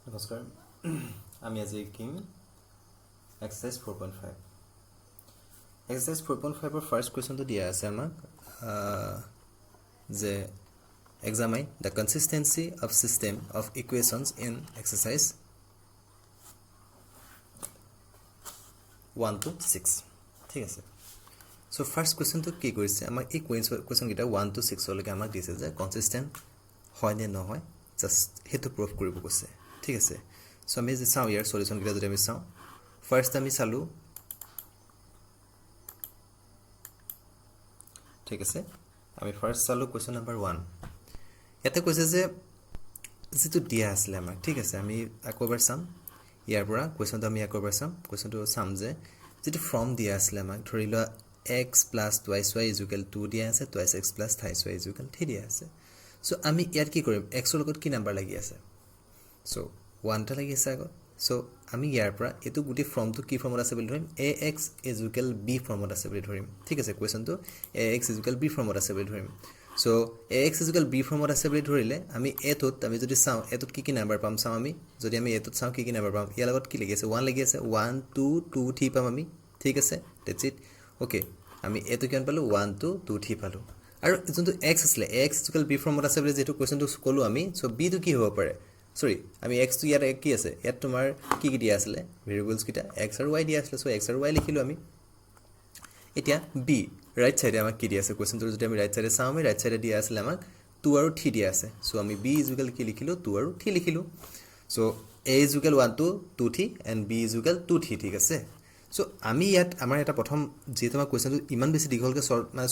নমস্কাৰ আমি আজি কিম এক্সাৰসাইজ 4.5 এক্সাৰসাইজ 4.5 ফাৰ্ষ্ট কুৱেশ্যনটো দিয়া আছে আমাক যে examine the consistency of system of equations in exercise 1 to 6 ঠিক আছে সো ফাৰ্ষ্ট কুৱেশ্যনটো কি কৰিছে আমাক এই কুৱেশ্যনকেইটা 1 to 6 লৈকে আমাক দিছে যে কনসিস্টেন্ট হয় নে নহয় জাষ্ট হেতু প্ৰুফ কৰিব কৈছে ঠিক আছে সো আমি যে চাওঁ ইয়াৰ সলিউশন কেইটা যদি আমি চাওঁ ফাৰ্ষ্ট আমি চালো ঠিক আছে আমি ফাৰ্ষ্ট চালো কুৱেশ্যন নাম্বাৰ 1 ইয়াতে কৈছে যে যেটো দিয়া আছিল আমাক ঠিক আছে আমি আকৌবাৰ চাম ইয়াৰ পৰা কুৱেশ্যনটো আমি আকৌবাৰ চাম কুৱেশ্যনটো চাম যে যেটো ফৰ্ম দিয়া আছিল আমাক ধৰি লোৱা x + twice y = 2 দিয়া আছে twice x + thrice y = 3 দিয়া আছে সো আমি ইয়াত কি কৰিম x ৰ লগত কি নাম্বাৰ লাগি আছে সো 1 টা লাগি আছে আগত সো আমি ইয়াৰ পৰা এটো গুটি ফৰ্মটো কি ফৰ্মত আছে বুলি ধৰিম ax = b ফৰ্মত আছে বুলি ধৰিম ঠিক আছে কুৱেশ্যনটো ax = b ফৰ্মত আছে বুলি ধৰিম সো ax = b ফৰ্মত আছে বুলি ধৰিলে আমি এটোত আমি যদি চাওঁ এটোত কি নাম্বাৰ পাম চাওঁ আমি যদি আমি এটোত চাওঁ কি নাম্বাৰ পাম ইয়াৰ লগত কি লাগি আছে 1 লাগি আছে 1 2 2 3 পাম আমি ঠিক আছে দ্যাটস ইট ওকে আমি এটো কিমান পালো 1 2 2 3 পালো আৰু যোনটো x আছিল x = b ফৰ্মত আছে বুলি যেটো কুৱেশ্যনটো কলো আমি সো b টো কি হ'ব পাৰে সৰি আমি x টো ইয়াত কি আছে ইয়াত তোমাৰ কি দিয়া আছিল ভেৰিয়েবলস কিটা x আৰু y দিয়া আছিল সো x আৰু y লিখিলো আমি এতিয়া b ৰাইট সাইডে আমাক কি দিয়া আছে কুৱেশ্যনটো যদি আমি ৰাইট সাইডে চাওঁ আমি ৰাইট সাইডে দিয়া আছিল আমাক 2 আৰু 3 দিয়া আছে সো আমি b = কি লিখিলো 2 আৰু 3 লিখিলো সো a = 1 2 2 3 and b = 2 3 ঠিক আছে সো আমি ইয়াত আমাৰ এটা প্ৰথম যে তোমাৰ কুৱেশ্যনটো ইমান বেছি দীঘলকৈ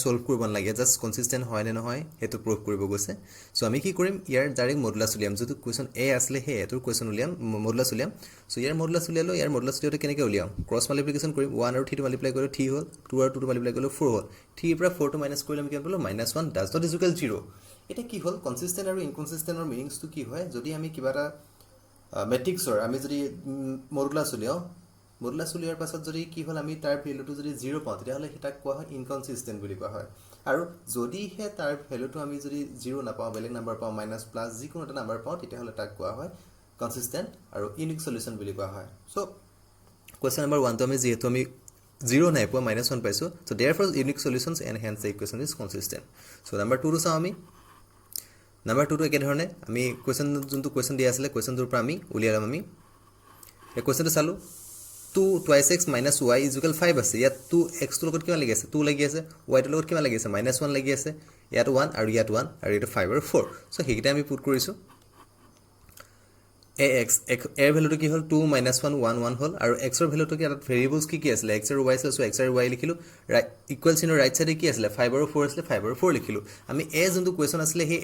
সলভ কৰিব নালাগে জাস্ট কনসিস্টেন্ট হয় নে নহয় হেতু প্ৰুফ কৰিব গৈছে সো আমি কি কৰিম ইয়াৰ ডাইৰেক্ট মডুলাছ উলিয়াম যেটো কুৱেশ্যন a আসলে হে এটোৰ কুৱেশ্যন উলিয়াম মডুলাছ উলিয়াম সো ইয়াৰ মডুলাছ উলিয়ালো ইয়াৰ মডুলাছ উলিয়াওতে কেনেকৈ উলিয়াম ক্ৰছ মাল্টিপ্লিকেশ্যন কৰিম 1 আৰু 3 টো মাল্টিপ্লাই কৰিলে 3 হ'ল 2 আৰু 2 টো মাল্টিপ্লাই কৰিলে 4 হ'ল 3 পৰা 4 টো মাইনাস কৰিলে আমি কি পালো -1 ডাজ নট ইকুৱেল 0 এটা কি হ'ল কনসিস্টেন্ট আৰু ইনকনসিস্টেন্টৰ মিনিংছটো কি হয় যদি আমি কিবা এটা মেট্ৰিক্সৰ আমি যদি মডুলাছ উলিয়াও মডুলাছ উলিয়াৰ পাছত যদি কি হ'ল আমি তাৰ ভ্যালুটো যদি 0 পাওঁ তেতিয়াহলে হেতাক কোৱা হয় ইনকনসিস্টেন্ট বুলি কোৱা হয় আৰু যদি হে তাৰ ভ্যালুটো আমি যদি 0 নাপাওঁ বেলেগ নাম্বাৰ পাওঁ মাইনাস প্লাস যিকোনো এটা নাম্বাৰ পাওঁ তেতিয়াহলে তাক কোৱা হয় কনসিস্টেন্ট আৰু ইউনিক সলিউশন বুলি কোৱা হয় সো কোৱেশ্চন নাম্বাৰ 1 টো আমি যেহেতু আমি 0 নাই পোৱা -1 পাইছো so therefore unique solutions and hence the equation is consistent so number 2 টো চাওঁ আমি নাম্বাৰ 2 টো একে ধৰণে আমি কোৱেশ্চন যোনটো কোৱেশ্চন দিয়া আছিল কোৱেশ্চনটোৰ পৰা আমি উলিয়ালাম আমি এই কোৱেশ্চনটো চালো 2 twice x minus y = 5 আছে ইয়াত 2x ৰ লগত কিমান লাগি আছে 2 লাগি আছে y ৰ লগত কিমান লাগি আছে -1 লাগি আছে ইয়াত 1 আৰু ইয়াত 1 আৰু এটা 5 আৰু 4 সো হেকিটা আমি পুট কৰিছো ax এৰ ভ্যালুটো কি হ'ল 2 - 1 1 1 হ'ল আৰু x ৰ ভ্যালুটো কি এটা ভেৰিয়েবলস কি আছিল x আৰু y আছিল সো x আৰু y লিখিলো ইকুৱেল চিনৰ ৰাইট সাইডে কি আছিল 5 আৰু 4 আছিল 5 আৰু 4 লিখিলো আমি a যোনটো কুৱেশ্চন আছিল হে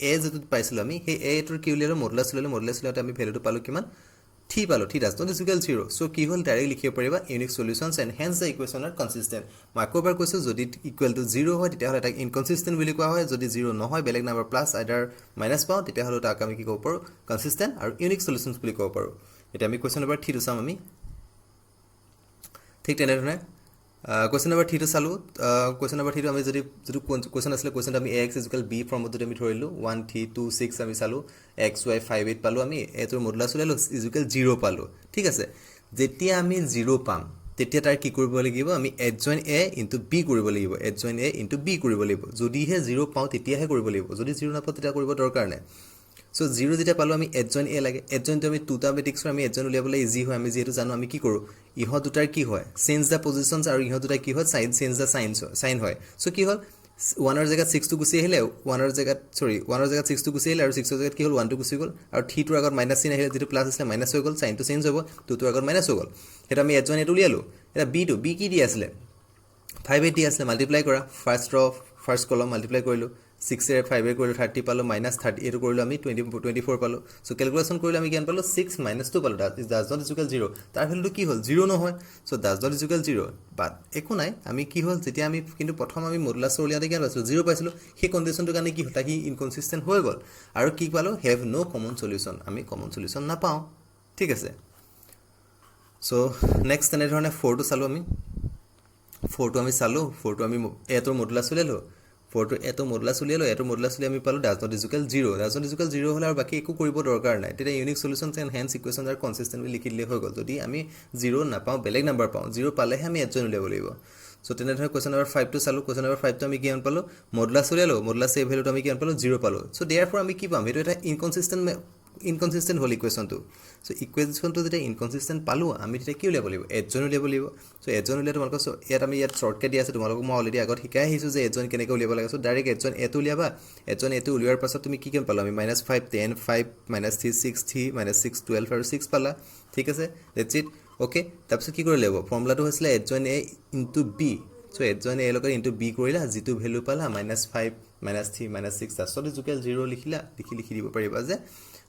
a যেটো পাইছিলো আমি হে a টোৰ কি উলিয়ালো মডুলাছ উলিয়াওতে আমি ভ্যালুটো পালো কিমান 3 পালো 3 ডাজ নট ইকুৱেল 0 সো কি হ'ল ডাইৰেক্ট লিখিব পাৰিবা unique solutions and hence the equation are consistent মাইক্ৰোবাৰ কৈছো যদি ইকুৱেল টু 0 হয় তেতিয়াহলে এটা ইনকনসিস্টেন্ট বুলি কোৱা হয় যদি 0 নহয় বেলেগ নাম্বাৰ প্লাস আইদাৰ মাইনাস পাও তেতিয়াহলে তাক আমি কি ক'ব পাৰো কনসিস্টেন্ট আৰু ইউনিক সলিউশনস বুলি ক'ব পাৰো এটা আমি কোৱেশ্চন নাম্বাৰ 3 টো চাম আমি ঠিক তেনেধৰণে কোৱেশ্চন নাম্বাৰ 3 টো চালো কোৱেশ্চন নাম্বাৰ 3 টো আমি যদি যেটো কোৱেশ্চন আছিল কোৱেশ্চনটো আমি ax = b ফৰ্মত যদি আমি ধৰিলো 1 3 2 6 আমি চালো x y 5 8 পালো আমি এটোৰ মডুলাছ উলালো = 0 পালো ঠিক আছে যেতিয়া আমি 0 পাম তেতিয়া তাৰ কি কৰিব লাগিব আমি adjoin a * b কৰিব লাগিব adjoin a * b কৰিব লাগিব যদি হে 0 পাও তেতিয়াহে কৰিব লাগিব যদি 0 নাপাও তেতিয়া কৰিব দৰকাৰ নাই সো 0 যেটা পালো আমি adjoin a লাগে adjoin তো আমি দুটা মেট্ৰিক্সৰ আমি adjoin উলিয়াবলৈ ইজি হয় আমি যেহেতু জানো আমি কি কৰো ইহ দুটাৰ কি হয় চেঞ্জ দা পজিশনস আৰু ইহ দুটা কি হয় সাইড চেঞ্জ দা সাইন হয় সো কি হ'ল 1 ৰ জায়গাত 6 টো গুছি আহিলে 1 ৰ জায়গাত 6 টো গুছি আহিলে আৰু 6 ৰ জায়গাত কি হ'ল 1 টো গুছি গ'ল আৰু 3 টোৰ আগত মাইনাস চিন আহিলে যেটো প্লাস আছিল মাইনাস হৈ গ'ল সাইন টো চেঞ্জ হ'ব 2 টোৰ আগত মাইনাস হৈ গ'ল এটা আমি adjoin এটো উলিয়ালো এটা b কি দি আছিল 5 8 দি আছিল মাল্টিপ্লাই কৰা ফাৰ্স্ট কলম মাল্টিপ্লাই কৰিলো 6 এ 5 এ কৰিলো 30 পালো -30 এটো কৰিলো আমি 24 পালো সো ক্যালকুলেশন কৰিলে আমি কিমান পালো 6 - 2 পালো ডাজ নট ইকুৱেল 0 তাৰ ভ্যালুটো কি হ'ল 0 নহয় সো ডাজ নট ইকুৱেল 0 বাট একো নাই আমি কি হ'ল যেতিয়া আমি কিন্তু প্ৰথম আমি মডুলাছ উলিয়াওতে কিমান পাইছিলো 0 পাইছিলো সেই কন্ডিশনটো কাৰণে কি হ'ল তাকি ইনকনসিস্টেন্ট হৈ গ'ল আৰু কি পালো হ্যাভ নো কমন সলিউশন আমি কমন সলিউশন না পাও ঠিক আছে সো নেক্সট তেনে ধৰণে 4 টো চালো আমি 4 টো আমি চালো 4 টো আমি এটোৰ মডুলাছ উলিয়ালো 4 to এটো মডুলাছ উলিয়ালো এটো মডুলাছ উলিয়াই আমি পালো does not equal 0 does not equal 0 হলে আৰু বাকি একো কৰিব দৰকাৰ নাই তেতিয়া unique solutions and hence equations are consistent বুলি লিখি দিলে হৈ গল যদি আমি 0 নাপাও বেলেগ নাম্বাৰ পাও 0 পালেহে আমি এজন উলিয়াব লাগিব সো তেনে ধৰণে কোৱেশ্চন নম্বৰ 5 টো চালো কোৱেশ্চন নম্বৰ 5 টো আমি কিমান পালো মডুলাছ উলিয়ালো মডুলাছ এ ভ্যালুটো আমি কিমান পালো 0 পালো সো দেয়াৰফৰ আমি কি পাম এটো এটা ইনকনসিস্টেন্ট হল ইকুৱেশনটো সো ইকুৱেশনটো যেতিয়া ইনকনসিস্টেন্ট পালো আমি তেতিয়া কি উলিয়াব লাগিব এজন উলিয়াব লাগিব সো এজন উলিয়াই তোমালোকক সো ইয়াত আমি ইয়াত শৰ্টকাট দিয়া আছে তোমালোকক মই অলৰেডি আগত শিকাই আহিছো যে এজন কেনেকৈ উলিয়াব লাগে সো ডাইৰেক্ট এজন এটো উলিয়াবা এজন এটো উলিয়াৰ পাছত তুমি কি পালো আমি -5 10 5 -3 6 3 -6 12 আৰু 6 পালা ঠিক আছে দ্যাটস ইট ওকে তাৰপিছত কি কৰিব লাগিব ফৰ্মুলাটো হৈছিল এজন এ ইনটু বি সো এজন এ লগত ইনটু বি কৰিলা যেটো ভ্যালু পালা -5 -3 -6 তাছতে জুকেল 0 লিখিলা লিখি দিব পাৰিবা যে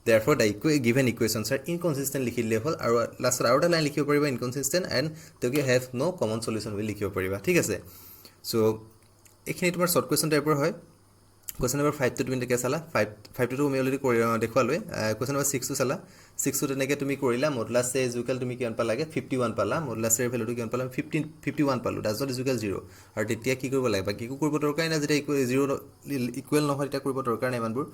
therefore the given equations are inconsistent লিখি দিলে হল আৰু লাষ্টত আৰু এটা লাইন লিখিব পাৰিবা inconsistent and they have no common solution বুলি লিখিব পাৰিবা ঠিক আছে সো এখিনি তোমাৰ শৰ্ট কোৱেশ্চন টাইপৰ হয় কোৱেশ্চন নম্বৰ 5 টো তুমি দেখে চালা 5 টো তুমি অলৰেডি কৰি দেখুৱালৈ কোৱেশ্চন নম্বৰ 6 টো চালা 6 টো তেনেকে তুমি কৰিলা মডুলাছ এ ইকুৱেল তুমি কিমান পালা লাগে 51 পালা মডুলাছ এৰ ভ্যালুটো কিমান পালা 51 পালো ডাজ নট ইকুৱেল 0 আৰু তেতিয়া কি কৰিব লাগে বাকি কৰিব দৰকাৰ নাই যেতিয়া 0 ইকুৱেল নহয় তেতিয়া কৰিব দৰকাৰ নাই মানবোৰ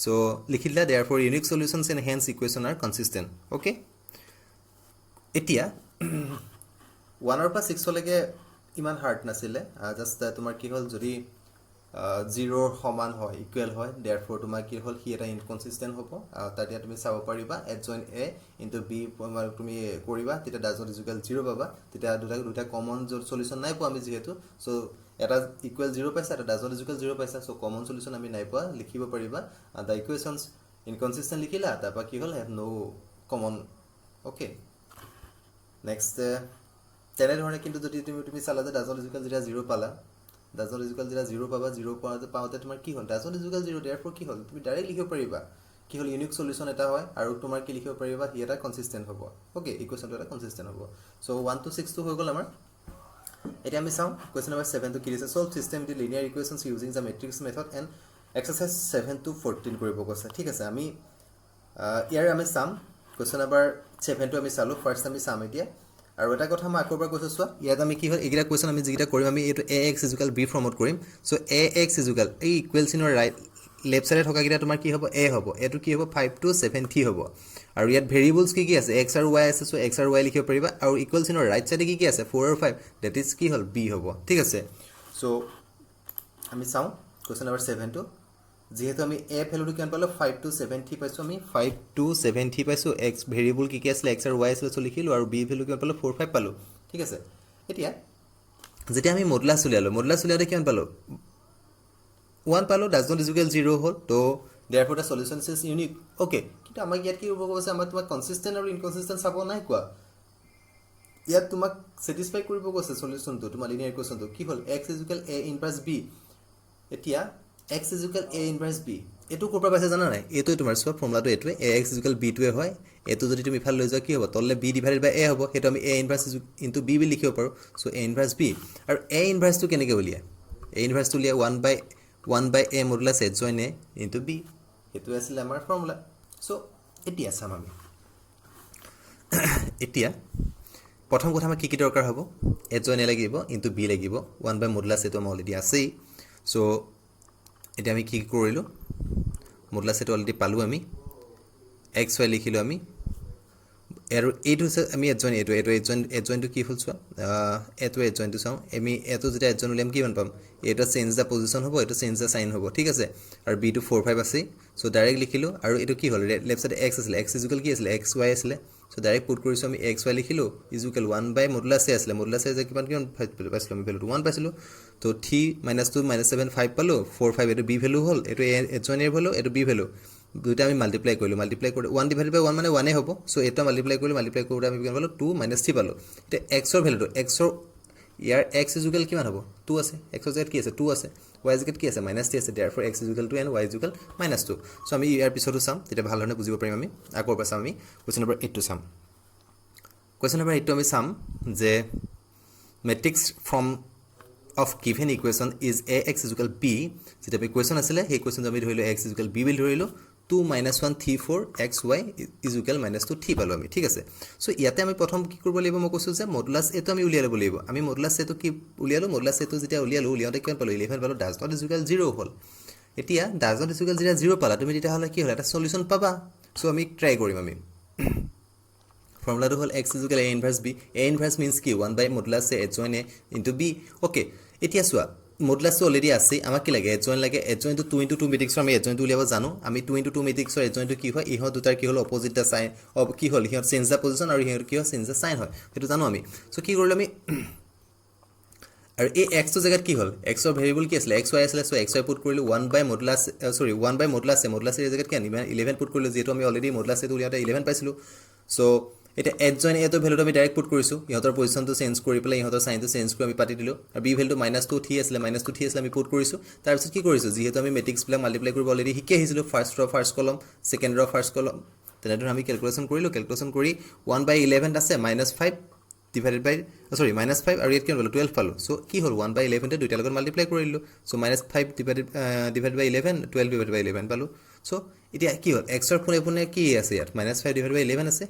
so likhila therefore unique solutions and hence equation are consistent okay etia 1 or 6 lege iman hard nasile just tomar ki hol jodi 0 সমান হয় ইকুৱেল হয় therefore তোমাক কি হল হি এটা ইনকনসিস্টেন্ট হ'ব তাতিয়া তুমি চাব পাৰিবা এজন এ ইনটু বি তুমি কৰিবা তেতিয়া ডাজ নট ইকুৱেল 0 পাবা তেতিয়া দুটা কমন সলিউশন নাই পো আমি যেহেতু সো এটা ইকুৱেল 0 পাইছা এটা ডাজ নট ইকুৱেল 0 পাইছা সো কমন সলিউশন আমি নাই পোৱা লিখিব পাৰিবা দা ইকুৱেশনস ইনকনসিস্টেন্ট লিখিলা তাৰপা কি হল have no common okay next তেনে ধৰণে কিন্তু যদি তুমি চালা যে ডাজ নট ইকুৱেল 0 পালা ডাজ নট ইকুৱেল 0 পাবা 0 পাওঁতে তোমাৰ কি হ'ল ডাজ নট ইকুৱেল 0 therefore কি হ'ল তুমি ডাইৰেক্ট লিখিব পাৰিবা কি হ'ল ইউনিক সলিউশন এটা হয় আৰু তোমাৰ কি লিখিব পাৰিবা হি এটা কনসিস্টেন্ট হ'ব ওকে ইকুৱেশনটো এটা কনসিস্টেন্ট হ'ব সো 1 to 6 টো হৈ গ'ল আমাৰ এটা আমি চাও কোৱেশ্চন নম্বৰ 7 টো কি দিছে solve systematic linear equations using the matrix method and exercise 7 to 14 কৰিব কৈছে ঠিক আছে আমি ইয়াৰ আমি চাম কোৱেশ্চন নম্বৰ 7 টো আমি চালো ফাৰ্স্ট আমি চাম এতিয়া আৰু এটা কথা মই আকৰবাৰ কৈছো চোৱা ইয়াত আমি কি হ'ল এগিৰা কোৱেশ্চন আমি যেটা কৰিম আমি এটো ax = b ফৰ্মত কৰিম সো ax = এই ইকুৱেল চিনৰ ৰাইট লেফট সাইডে থকা গিৰা তোমাৰ কি হ'ব a হ'ব এটো কি হ'ব 5 to 70 হ'ব আৰু ইয়াত ভেৰিয়েবলস কি আছে x আৰু y আছে সো x আৰু y লিখিব পাৰিবা আৰু ইকুৱেল চিনৰ ৰাইট সাইডে কি আছে 4 আৰু 5 দ্যাট ইজ কি হ'ল b হ'ব ঠিক আছে সো আমি চাও কোৱেশ্চন নম্বৰ 7 টো যেহেতু আমি a ভ্যালুটো কিমান পালো 5 to 70 পাইছো আমি 5 to 70 পাইছো x ভেৰিয়েবল কি আছে x আৰু y আছে সো লিখিলো আৰু b ভ্যালু কিমান পালো 4 5 পালো ঠিক আছে এতিয়া যেতিয়া আমি মডুলাছ উলিয়ালে কিমান পালো 1 পালো ডাজ নট ইকুৱেল 0 হ'ল তো therefore the solution is unique okay কিন্তু আমাক ইয়াত কি হ'ব কৈছে আমাৰ তোমাক কনসিস্টেন্ট আৰু ইনকনসিস্টেন্ট চাব নাই কোৱা ইয়াত তোমাক স্যাটিসফাই কৰিব কৈছে সলিউশনটো তোমাৰ লিনিয়াৰ ইকুৱেশনটো কি হ'ল x = a ইনভাৰ্স b এতিয়া x = a ইনভাৰ্স b এটো কোপৰা পাইছে জানা নাই এটো তোমাৰ সব ফৰ্মুলাটো এটোৱে ax = b টোৱে হয় এটো যদি তুমি ইফাল লৈ যোৱা কি হ'ব তললে b / a হ'ব হেটো আমি a ইনভাৰ্স * b বুলি লিখিব পাৰো সো a ইনভাৰ্স b আৰু a ইনভাৰ্স টো কেনেকৈ উলিয়া a ইনভাৰ্স টো উলিয়া 1 by a modulus h join a into b এটো আছিল আমাৰ ফৰ্মুলা সো এতিয়া চাম আমি এতিয়া প্ৰথম কথা আমাৰ কি দৰকাৰ হ'ব h join a লাগিব into b লাগিব 1 by মডুলাছ এটো অলৰেডি আছেই সো এতিয়া আমি কি কৰিলো মডুলাছ এটো অলৰেডি পালো আমি xy লিখিলো আমি আৰু এইটো আমি h join টো কি হ'ল চোৱা এটো h join টো চাও আমি এটো যেতিয়া h join উলিয়াম কি মান পাম এটা চেঞ্জ দা পজিশন হ'ব এটা চেঞ্জ দা সাইন হ'ব ঠিক আছে আৰু b টো 4 5 আছে সো ডাইৰেক্ট লিখিলো আৰু এটো কি হ'ল লেফট সাইডে x আছিল x = কি আছিল xy আছিল সো ডাইৰেক্ট পুট কৰিছো আমি xy লিখিলো = 1 by মডুলাছ এ আছিল মডুলাছ এ যে কিমান পাইছিলো আমি ভ্যালুটো 1 পাইছিলো তো 3 - 2 - 7 5 পালো 4 5 এটো b ভ্যালু হ'ল এটো h join এর ভ্যালু এটো b ভ্যালু দুটা আমি মাল্টিপ্লাই কৰিলো মাল্টিপ্লাই কৰি 1 / 1 মানে 1 এ হ'ব সো এটা মাল্টিপ্লাই কৰিলে আমি কিমান পালো 2 - 3 পালো এটা x ৰ ভ্যালুটো x ৰ ইয়াৰ x = কিমান হ'ব 2 আছে x ৰ কি আছে 2 আছে y = কি আছে -3 আছে therefore x = 2 and y = -2 so আমি ইয়াৰ পিছতো চাম তেতিয়া ভাল ধৰণে বুজিব পাৰিম আমি আকৌ পাছাম আমি কোৱেশ্চন নম্বৰ 8 টো চাম কোৱেশ্চন নম্বৰ 8 টো আমি চাম যে matrix from of given equation is ax = b যেটা আমি কোৱেশ্চন আছিল সেই কোৱেশ্চন আমি ধৰিলো x = b বুলি ধৰিলো 2 minus 1 3 4 xy is equal minus 2 3 পালো আমি ঠিক আছে সো ইয়াতে আমি প্ৰথম কি কৰিব লাগিব মই কৈছো যে মডুলাস এটো আমি উলিয়াই ল'ব লাগিব আমি মডুলাস এটো কি উলিয়ালো মডুলাস এটো যেতিয়া উলিয়াওতে কিমান পালো 11 পালো ডাজ নট ইজ ইকুৱেল 0 হ'ল এতিয়া ডাজ নট ইজ ইকুৱেল 0 পালা তুমি তেতিয়া হলে কি হল এটা সলিউশন পাবা সো আমি ট্রাই কৰিম আমি ফর্মুলাটো হল x is equal a inverse b a inverse means কি 1 by modulus a adjoint a into b okay এতিয়া চোৱা মডুলাস তো অলরেডি আছে আমাক কি লাগে adjoint লাগে adjoint তো 2 into 2 matrix আমি adjoint তো উলিয়াব জানো আমি 2 into 2 matrix ৰ adjoint তো কি হয় ইহ দুটাৰ কি হল অপোজিট দা সাইন অব কি হল হিয়াৰ চেঞ্জ দা পজিশন আৰু হিয়াৰ কি হয় চেঞ্জ দা সাইন হয় এটো জানো আমি সো কি কৰিলো আমি আৰু এই x তো জায়গাত কি হল x ৰ ভেৰিয়েবল কি আছিল xy আছিল সো xy পুট কৰিলো 1 by modulus সৰি 1 by modulus এৰ জায়গাত কি আনিবা 11 পুট কৰিলো যেটো আমি অলরেডি modulus এটো উলিয়াতে 11 পাইছিলো সো এটা adjoint এটো ভ্যালুটো আমি ডাইরেক্ট পুট কৰিছো ইহতৰ পজিশনটো চেঞ্জ কৰি পেলাই ইহতৰ সাইনটো চেঞ্জ কৰি আমি পাতি দিলো আৰু b ভ্যালুটো -2 থি আছিল -2 থি আছিল আমি পুট কৰিছো তাৰ পিছত কি কৰিছো যেহেতু আমি ম্যাট্ৰিক্স বিলাক মাল্টিপ্লাই কৰিব অলৰেডি শিকি আহিছিলো ফাৰ্স্ট ৰ ফাৰ্স্ট কলম সেকেন্ড ৰ ফাৰ্স্ট কলম তেনেদৰে আমি ক্যালকুলেশন কৰিলো ক্যালকুলেশন কৰি 1 by 11 আছে -5 divided by sorry -5 আৰু ইয়াত কি হল 12 পালো সো কি হল 1 by 11 তে দুইটা লগত মাল্টিপ্লাই কৰিলো so -5 divided by 11 12 divided by 11 পালো সো এতিয়া কি হল x ৰ পুনে কি আছে ইয়াত -5 divided by 11 আছে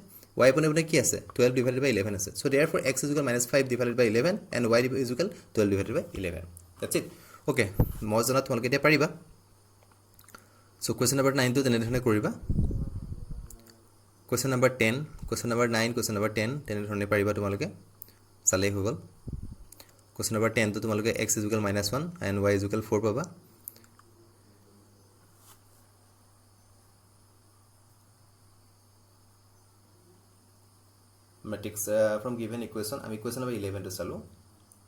y পুনে কি আছে 12 divided by 11 আছে so therefore x is equal -5 divided by 11 and y is equal 12 divided by 11 that's it okay মই জানা তোমালোকে এতিয়া পাৰিবা so question number 9 তো তেনেধৰণে কৰিবা question number 10 question number 9 question number 10 তেনেধৰণে পাৰিবা তোমালোকে চালেই হৈ গল question number 10 তো তোমালোকে x is equal -1 and y is equal 4 পাবা matrix from given equation আমি question number 11 to চালো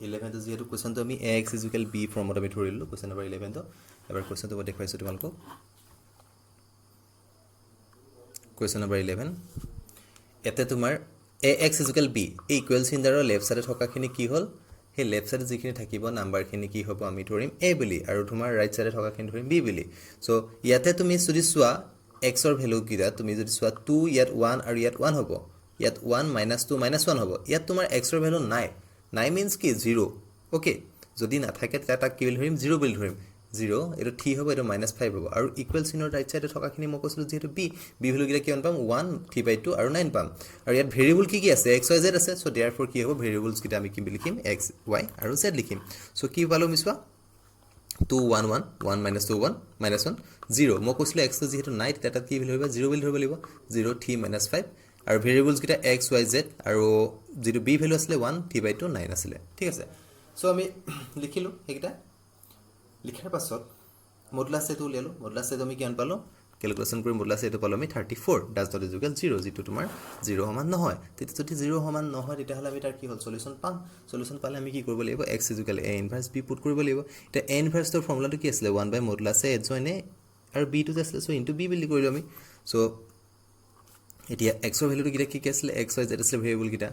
11 তো যেহেতু question তো আমি ax is equal b ফর্মত আমি ধৰিলো question number 11 তো এবাৰ question তো মই দেখাইছো তোমালোকক question number 11 এতে তোমাৰ ax is equal b এই ইকুৱেল চিনডাৰৰ লেফট সাইডে থকাখিনি কি হ'ল হে লেফট সাইডে যিখিনি থাকিব নাম্বাৰখিনি কি হ'ব আমি ধৰিম a বুলি আৰু তোমাৰ ৰাইট সাইডে থকাখিনি ধৰিম b বুলি সো ইয়াতে তুমি যদি চোৱা x ৰ ভ্যালু কিটা তুমি যদি চোৱা 2 ইয়াত 1 আৰু ইয়াত 1 হ'ব ইয়াত 1 -2 -1 হ'ব ইয়াত তোমাৰ x ৰ ভ্যালু নাই means কি 0 ওকে যদি না থাকে তাক কি বুলি ধৰিম 0 বুলি ধৰিম 0 এটো থি হ'ব এটো -5 হ'ব আৰু ইকুৱেল চিনৰ ৰাইট সাইডে থকাখিনি মই কৈছিলো যেহেতু b ভ্যালু কিটা কিমান পাম 1 3/2 আৰু 9 পাম আৰু ইয়াত ভেৰিয়েবল কি আছে x y z আছে সো therefore কি হ'ব ভেৰিয়েবলস কিটা আমি কি লিখিম x y আৰু z লিখিম সো কি পালো মিছৱা 2 1 1 1 -2 1 -1 0 মই কৈছিলো x তো যেহেতু নাই তাত কি ভ্যালু হ'ব 0 বুলি ধৰিব লাগিব 0 3 -5 আৰু ভেৰিয়েবলস কিটা x y z আৰু যেটো b ভ্যালু আছিল 1 3/2 9 আছিল ঠিক আছে সো আমি লিখিলো হেকিটা লিখাৰ পাছত মডুলাস এটো উলিয়ালো মডুলাস এটো আমি কিমান পালো ক্যালকুলেশন কৰি মডুলাস এটো পালো আমি 34 ডাজ নট ইজ ইকুৱেল 0 যেটো তোমাৰ 0 সমান নহয় তেতিয়া যদি 0 সমান নহয় তেতিয়া হলে আমি তাৰ কি হল সলিউশন পাম সলিউশন পালে আমি কি কৰিব লাগিব x is equal a inverse b put কৰিব লাগিব এটা a inverse ৰ ফৰ্মুলাটো কি আছিল 1 by modulus a adjoint a আৰু b টো আছিল সো ইনটু b বুলি কৰিলো আমি সো এতিয়া x ৰ ভ্যালুটো কি আছিল x y z আছিল ভেৰিয়েবল কিটা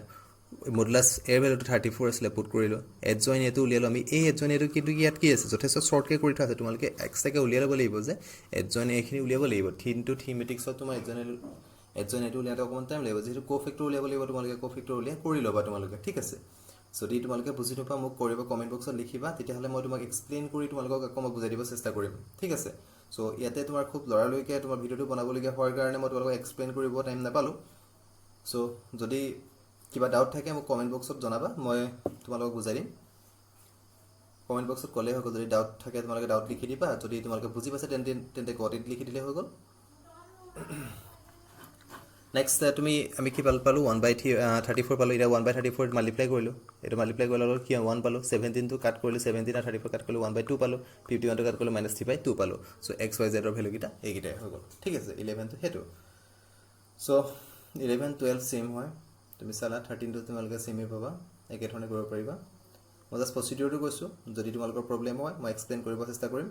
মডুলাস এৰ ভ্যালুটো 34 আছিল পুট কৰিলো adjoint এটো উলিয়ালো আমি এই adjoint এটো কিন্তু ইয়াত কি আছে যথেষ্ট শৰ্টকে কৰি থোৱা আছে তোমালোকে এক্সট্ৰাকে উলিয়াব লাগিব যে adjoint এখিনি উলিয়াব লাগিব 3 into 3 মেট্ৰিক্সত তোমাৰ adjoint এটো উলিয়াতে অকমান টাইম লাগিব যেহেতু কোফেক্টৰ উলিয়াব লাগিব তোমালোকে কোফেক্টৰ উলিয়া কৰি লবা তোমালোকে ঠিক আছে যদি তোমালোকে বুজি নোপোৱা মোক কৰিব কমেন্ট বক্সত লিখিবা তেতিয়া হলে মই তোমাক এক্সপ্লেইন কৰি তোমালোকক আকৌ বুজাই দিব চেষ্টা কৰিম ঠিক আছে সো ইয়াতে তোমাৰ খুব লৰালৈকে তোমাৰ ভিডিওটো বনাবলগীয়া হোৱাৰ কাৰণে মই তোমালোকক এক্সপ্লেইন কৰিব টাইম নাপালো সো যদি কিবা ডাউট থাকে মোক কমেন্ট বক্সত জনাবা মই তোমালোকক বুজাই দিম কমেন্ট বক্সত কলে হ'ব যদি ডাউট থাকে তোমালোকে ডাউট লিখি দিবা যদি তোমালোকে বুজি পাইছা তেন্তে গট ইট লিখি দিলে হৈ গল নেক্সট তুমি আমি কি পালো 1 by 34 পালো এটা 1 by 34 মাল্টিপ্লাই কৰিলো এটা মাল্টিপ্লাই কৰিলে কি 1 পালো 17 টো কাট কৰিলো 17 আৰু 34 কাট কৰিলো 1 by 2 পালো 51 টো কাট কৰিলো -3/2 পালো সো x y z ৰ ভ্যালু কিটা এইকিটাই হৈ গল ঠিক আছে 11 টো হেতু সো 11 12 সেম হয় তুমি সালা 13 টো তোমালোকে সেমে পাবা একে ধৰণে কৰিব পাৰিবা মই জাস্ট প্ৰসিডিউৰটো কৈছো যদি তোমালোকৰ প্ৰবলেম হয় মই এক্সপ্লেইন কৰিব চেষ্টা কৰিম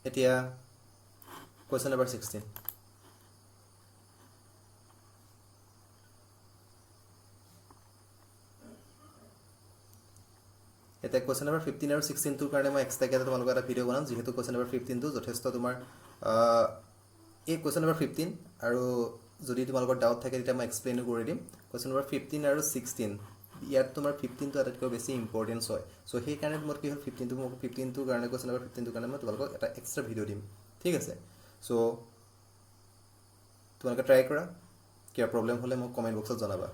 এতিয়া question number 16 এটা question number 15 আৰু 16 টোৰ কাৰণে মই এক্সট্ৰাকে তোমালোকৰ এটা ভিডিও বনাম যেহেতু question number 15 টো যথেষ্ট তোমাৰ এই question number 15 আৰু যদি তোমালোকৰ ডাউট থাকে তেতিয়া মই এক্সপ্লেইন কৰি দিম question number 15 আৰু 16 ইয়াত তোমাৰ 15টো আটাইতকৈ বেছি ইম্পৰ্টেঞ্চ হয় চ' সেইকাৰণে মই কি হ'ল 15টোৰ কাৰণে কুৱেশ্যন নম্বৰ 15টোৰ কাৰণে মই তোমালোকক এটা এক্সট্ৰা ভিডিঅ' দিম ঠিক আছে চ' তোমালোকে ট্ৰাই কৰা কিবা প্ৰব্লেম হ'লে মোক কমেণ্ট বক্সত জনাবা